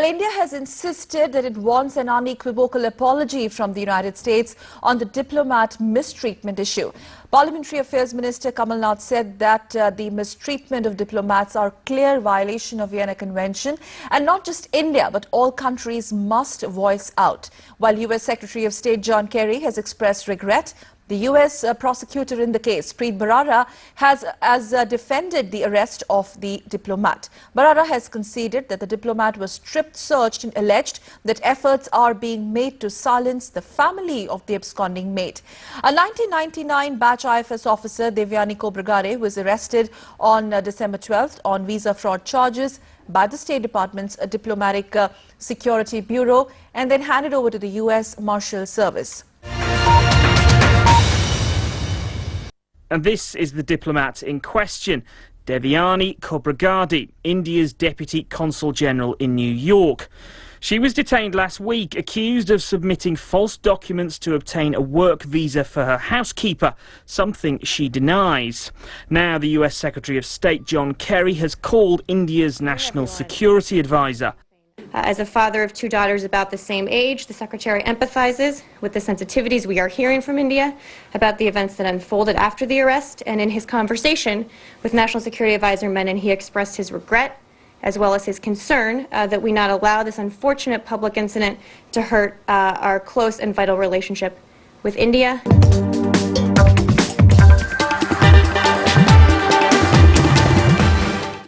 India has insisted that it wants an unequivocal apology from the United States on the diplomat mistreatment issue. Parliamentary Affairs Minister Kamal Nath said that the mistreatment of diplomats are clear violation of Vienna Convention, and not just India but all countries must voice out. While US Secretary of State John Kerry has expressed regret, the US prosecutor in the case, Preet Bharara, has defended the arrest of the diplomat. Bharara has conceded that the diplomat was strip-searched and alleged that efforts are being made to silence the family of the absconding mate. A 1999 batch IFS officer, Devyani Khobragade, was arrested on December 12th on visa fraud charges by the State Department's Diplomatic Security Bureau and then handed over to the US Marshal Service. And this is the diplomat in question, Devyani Khobragade, India's Deputy Consul General in New York. She was detained last week, accused of submitting false documents to obtain a work visa for her housekeeper, something she denies. Now the US Secretary of State John Kerry has called India's National Security Advisor. As a father of two daughters about the same age, the Secretary empathizes with the sensitivities we are hearing from India about the events that unfolded after the arrest, and in his conversation with National Security Advisor Menon, he expressed his regret as well as his concern that we not allow this unfortunate public incident to hurt our close and vital relationship with India.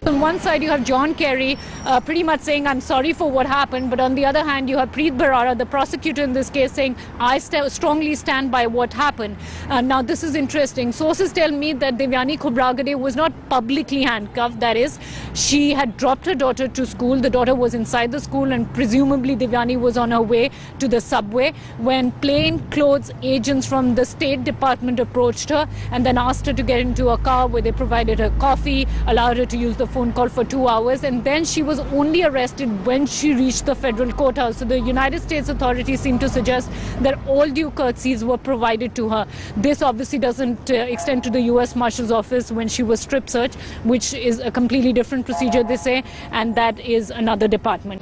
On one side you have John Kerry pretty much saying I'm sorry for what happened, but on the other hand you have Preet Bharara, the prosecutor in this case, saying I strongly stand by what happened. Now this is interesting. Sources tell me that Devyani Khobragade was not publicly handcuffed, that is, she had dropped her daughter to school. The daughter was inside the school and presumably Devyani was on her way to the subway when plainclothes agents from the State Department approached her and then asked her to get into a car where they provided her coffee, allowed her to use the phone call for 2 hours, and then she was only arrested when she reached the federal courthouse. So the United States authorities seem to suggest that all due courtesies were provided to her. This obviously doesn't extend to the US Marshal's office when she was strip searched, which is a completely different procedure, they say, and that is another department.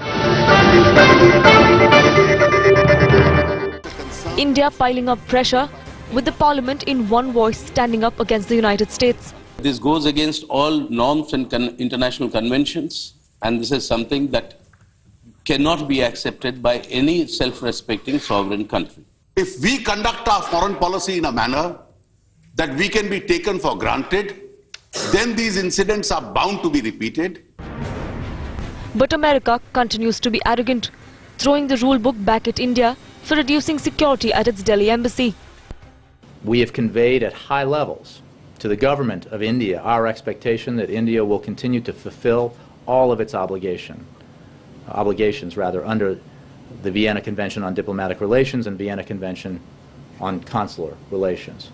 India piling up pressure, with the parliament in one voice standing up against the United States. This goes against all norms and international conventions, and this is something that cannot be accepted by any self-respecting sovereign country. If we conduct our foreign policy in a manner that we can be taken for granted, then these incidents are bound to be repeated. But America continues to be arrogant, throwing the rule book back at India for reducing security at its Delhi embassy. We have conveyed at high levels to the government of India our expectation that India will continue to fulfill all of its obligations under the Vienna Convention on Diplomatic Relations and Vienna Convention on Consular Relations.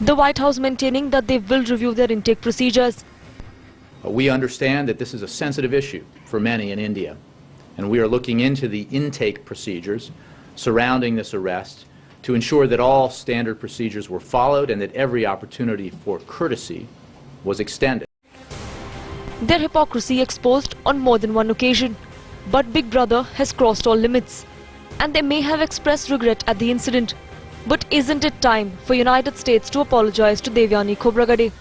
The White House maintaining that they will review their intake procedures. We understand that this is a sensitive issue for many in India, and we are looking into the intake procedures surrounding this arrest to ensure that all standard procedures were followed and that every opportunity for courtesy was extended. Their hypocrisy exposed on more than one occasion. But Big Brother has crossed all limits, and they may have expressed regret at the incident. But isn't it time for United States to apologize to Devyani Khobragade?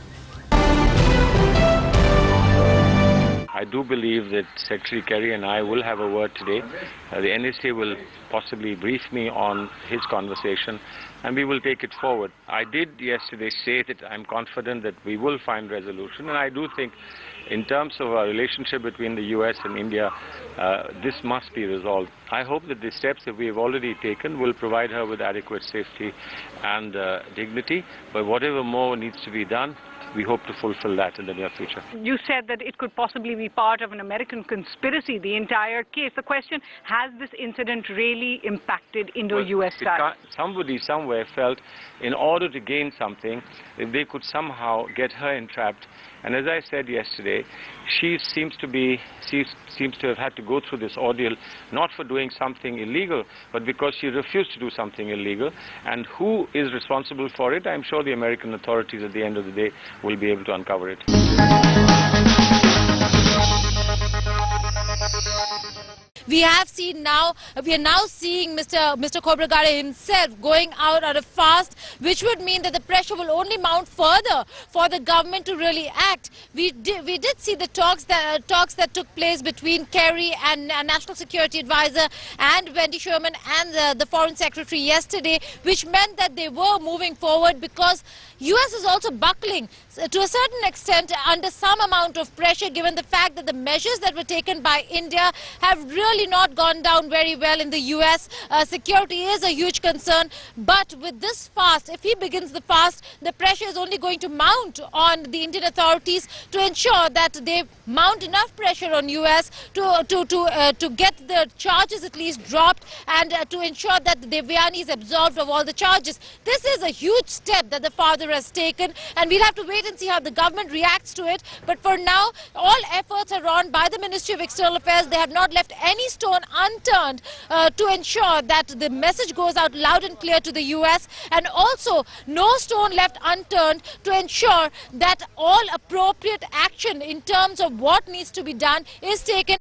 I do believe that Secretary Kerry and I will have a word today. The NSA will possibly brief me on his conversation and we will take it forward. I did yesterday say that I'm confident that we will find resolution, and I do think in terms of our relationship between the US and India, this must be resolved. I hope that the steps that we have already taken will provide her with adequate safety and dignity, but whatever more needs to be done, we hope to fulfill that in the near future. You said that it could possibly be part of an American conspiracy, the entire case. The question, has this incident really impacted Indo-US ties? Somebody somewhere felt in order to gain something, they could somehow get her entrapped. And as I said yesterday, she seems to have had to go through this ordeal not for doing something illegal, but because she refused to do something illegal. And who is responsible for it? I'm sure the American authorities at the end of the day will be able to uncover it. we have seen now, we are now seeing Mr. Khobragade himself going out on a fast, which would mean that the pressure will only mount further for the government to really act. We did see the talks that took place between Kerry and National Security Advisor and Wendy Sherman and the Foreign Secretary yesterday, which meant that they were moving forward because US is also buckling to a certain extent under some amount of pressure, given the fact that the measures that were taken by India have really not gone down very well in the US. Security is a huge concern, but with this fast, if he begins the fast, the pressure is only going to mount on the Indian authorities to ensure that they mount enough pressure on US to get the charges at least dropped and to ensure that Devyani is absolved of all the charges. This is a huge step that the father has taken, and we'll have to wait and see how the government reacts to it. But for now, all efforts are on by the Ministry of External Affairs. They have not left any stone unturned to ensure that the message goes out loud and clear to the US, and also no stone left unturned to ensure that all appropriate action in terms of what needs to be done is taken.